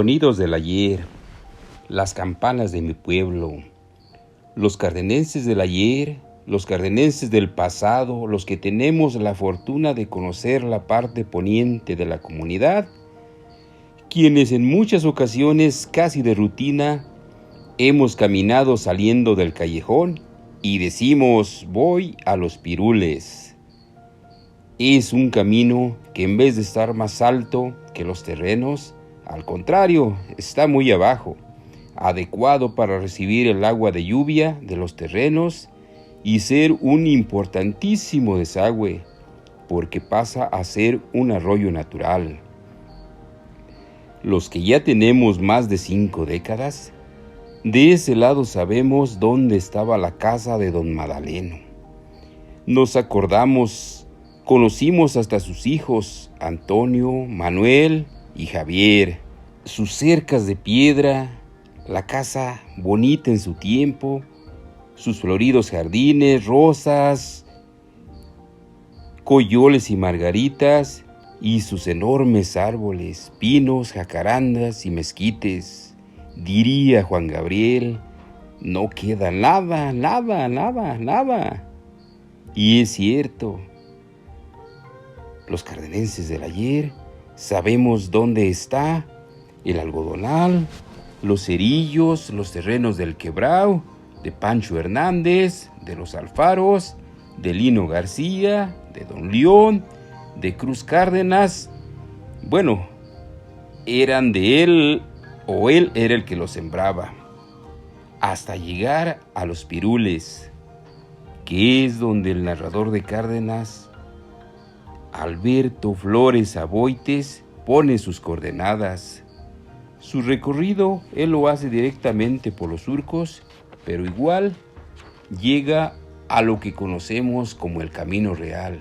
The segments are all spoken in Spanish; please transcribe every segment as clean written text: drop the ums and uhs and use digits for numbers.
Sonidos del ayer, las campanas de mi pueblo, los cardenenses del ayer, los cardenenses del pasado, los que tenemos la fortuna de conocer la parte poniente de la comunidad, quienes en muchas ocasiones casi de rutina hemos caminado saliendo del callejón y decimos voy a los Pirules. Es un camino que en vez de estar más alto que los terrenos, al contrario, está muy abajo, adecuado para recibir el agua de lluvia de los terrenos y ser un importantísimo desagüe, porque pasa a ser un arroyo natural. Los que ya tenemos más de 5 décadas, de ese lado sabemos dónde estaba la casa de don Madaleno. Nos acordamos, conocimos hasta sus hijos, Antonio, Manuel y Javier, sus cercas de piedra, la casa bonita en su tiempo, sus floridos jardines, rosas, coyoles y margaritas, y sus enormes árboles, pinos, jacarandas y mezquites. Diría Juan Gabriel, no queda nada, nada, nada, nada. Y es cierto, los cardenenses del ayer sabemos dónde está el algodonal, los cerillos, los terrenos del Quebrao, de Pancho Hernández, de los Alfaros, de Lino García, de Don León, de Cruz Cárdenas. Bueno, eran de él o él era el que los sembraba, hasta llegar a los Pirules, que es donde el narrador de Cárdenas, Alberto Flores Aboites, pone sus coordenadas. Su recorrido él lo hace directamente por los surcos, pero igual llega a lo que conocemos como el Camino Real.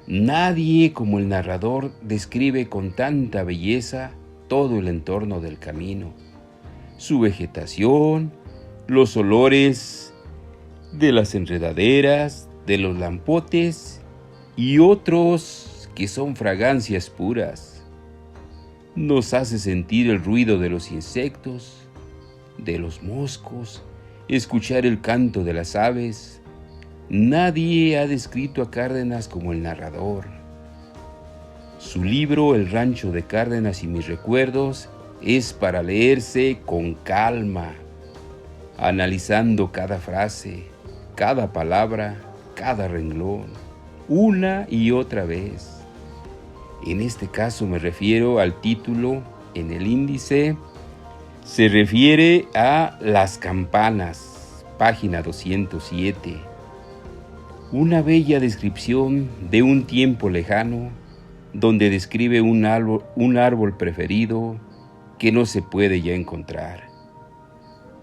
Nadie como el narrador describe con tanta belleza todo el entorno del camino, su vegetación, los olores de las enredaderas, de los lampotes y otros que son fragancias puras. Nos hace sentir el ruido de los insectos, de los moscos, escuchar el canto de las aves. Nadie ha descrito a Cárdenas como el narrador. Su libro El rancho de Cárdenas y mis recuerdos es para leerse con calma, analizando cada frase, cada palabra, cada renglón, una y otra vez. En este caso me refiero al título en el índice. Se refiere a Las campanas, página 207. Una bella descripción de un tiempo lejano, donde describe un árbol preferido que no se puede ya encontrar.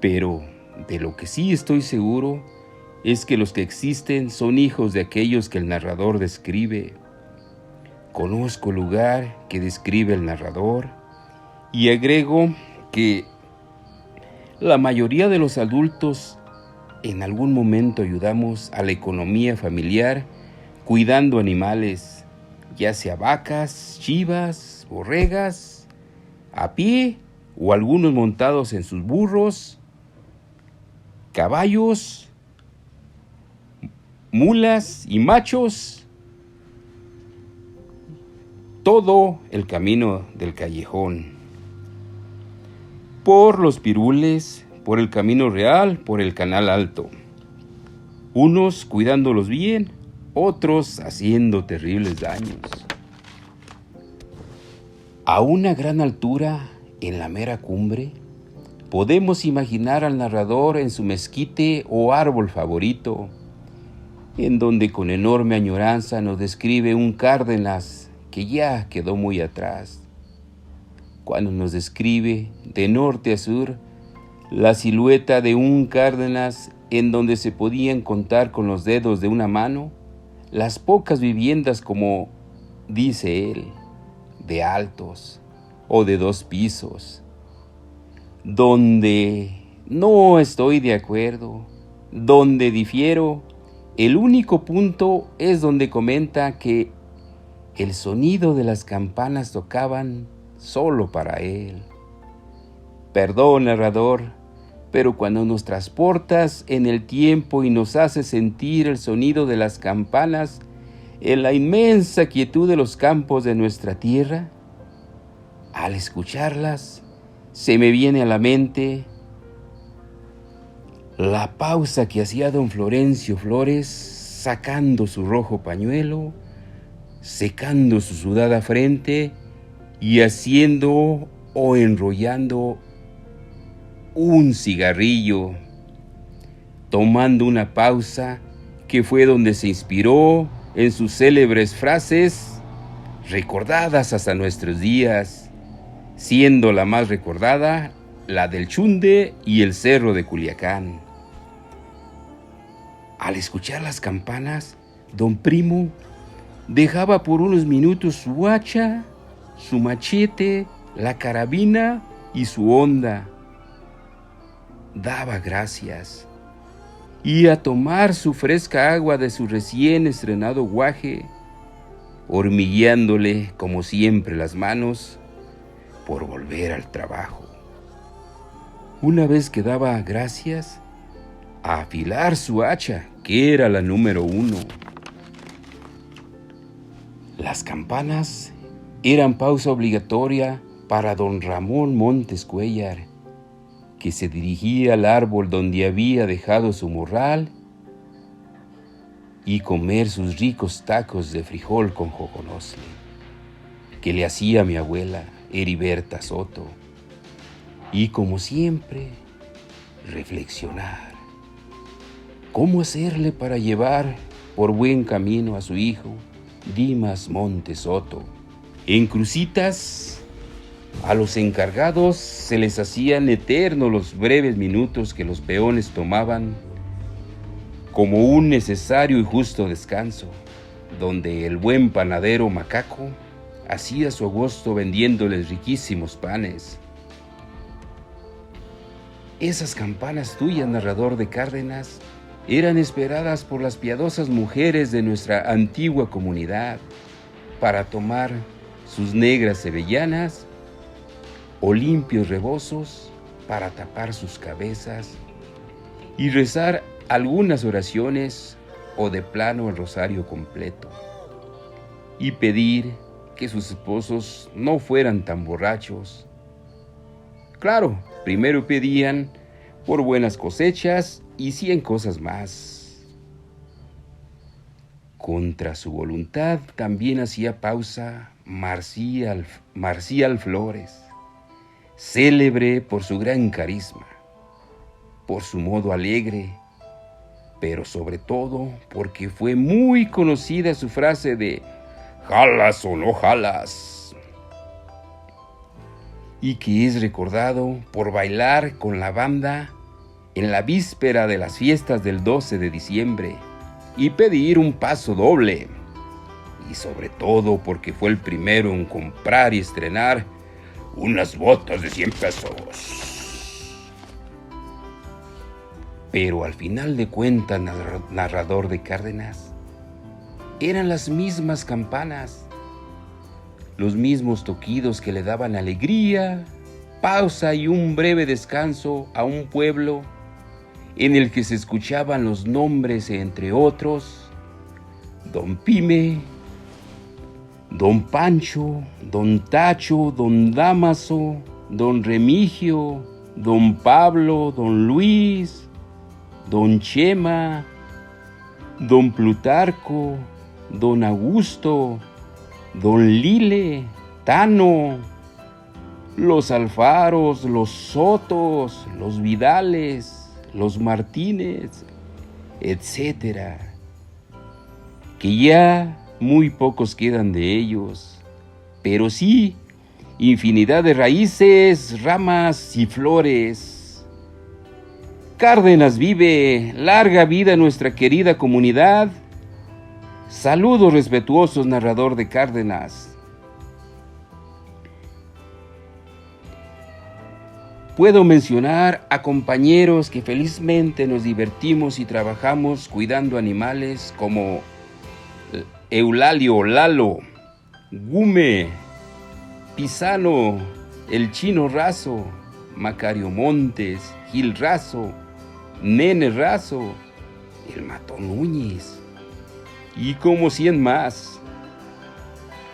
Pero de lo que sí estoy seguro es que los que existen son hijos de aquellos que el narrador describe. Conozco el lugar que describe el narrador y agrego que la mayoría de los adultos en algún momento ayudamos a la economía familiar cuidando animales, ya sea vacas, chivas, borregas, a pie o algunos montados en sus burros, caballos, mulas y machos. Todo el camino del callejón, por los Pirules, por el Camino Real, por el Canal Alto. Unos cuidándolos bien, otros haciendo terribles daños. A una gran altura, en la mera cumbre, podemos imaginar al narrador en su mezquite o árbol favorito, en donde con enorme añoranza nos describe un Cárdenas que ya quedó muy atrás, cuando nos describe de norte a sur la silueta de un Cárdenas en donde se podían contar con los dedos de una mano las pocas viviendas, como dice él, de altos o de 2 pisos, donde no estoy de acuerdo, donde difiero. El único punto es donde comenta que el sonido de las campanas tocaban solo para él, Perdón, narrador, pero cuando nos transportas en el tiempo y nos haces sentir el sonido de las campanas en la inmensa quietud de los campos de nuestra tierra, al escucharlas se me viene a la mente la pausa que hacía don Florencio Flores sacando su rojo pañuelo, secando su sudada frente y haciendo o enrollando un cigarrillo, tomando una pausa que fue donde se inspiró en sus célebres frases, recordadas hasta nuestros días, siendo la más recordada la del Chunde y el Cerro de Culiacán. Al escuchar las campanas, don Primo dejaba por unos minutos su hacha, su machete, la carabina y su honda. Daba gracias y a tomar su fresca agua de su recién estrenado guaje, hormigueándole como siempre las manos por volver al trabajo. Una vez que daba gracias, a afilar su hacha, que era la número 1. Las campanas eran pausa obligatoria para don Ramón Montes Cuéllar, que se dirigía al árbol donde había dejado su morral y comer sus ricos tacos de frijol con joconosle, que le hacía mi abuela Heriberta Soto, y como siempre, reflexionar cómo hacerle para llevar por buen camino a su hijo Dimas Montes Soto. En crucitas, a los encargados se les hacían eternos los breves minutos que los peones tomaban como un necesario y justo descanso, donde el buen panadero Macaco hacía su agosto vendiéndoles riquísimos panes. Esas campanas tuyas, narrador de Cárdenas, eran esperadas por las piadosas mujeres de nuestra antigua comunidad para tomar sus negras sevillanas o limpios rebozos para tapar sus cabezas y rezar algunas oraciones o de plano el rosario completo y pedir que sus esposos no fueran tan borrachos. Claro, primero pedían por buenas cosechas y 100 cosas más. Contra su voluntad también hacía pausa Marcial Flores, célebre por su gran carisma, por su modo alegre, pero sobre todo porque fue muy conocida su frase de «jalas o no jalas», y que es recordado por bailar con la banda en la víspera de las fiestas del 12 de diciembre y pedir un paso doble, y sobre todo porque fue el primero en comprar y estrenar unas botas de 100 pesos. Pero al final de cuentas, narrador de Cárdenas, eran las mismas campanas, los mismos toquidos que le daban alegría, pausa y un breve descanso a un pueblo en el que se escuchaban los nombres, entre otros, don Pime, don Pancho, don Tacho, don Dámaso, don Remigio, don Pablo, don Luis, don Chema, don Plutarco, don Augusto, don Lile, Tano, los Alfaros, los Sotos, los Vidales, los Martínez, etcétera, que ya muy pocos quedan de ellos, pero sí infinidad de raíces, ramas y flores. Cárdenas vive, larga vida a nuestra querida comunidad. Saludos respetuosos, narrador de Cárdenas. Puedo mencionar a compañeros que felizmente nos divertimos y trabajamos cuidando animales como Eulalio Lalo, Gume, Pisano, el Chino Raso, Macario Montes, Gil Razo, Nene Razo, el Matón Núñez y como 100 más.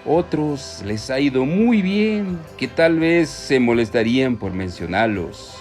Otros les ha ido muy bien, que tal vez se molestarían por mencionarlos.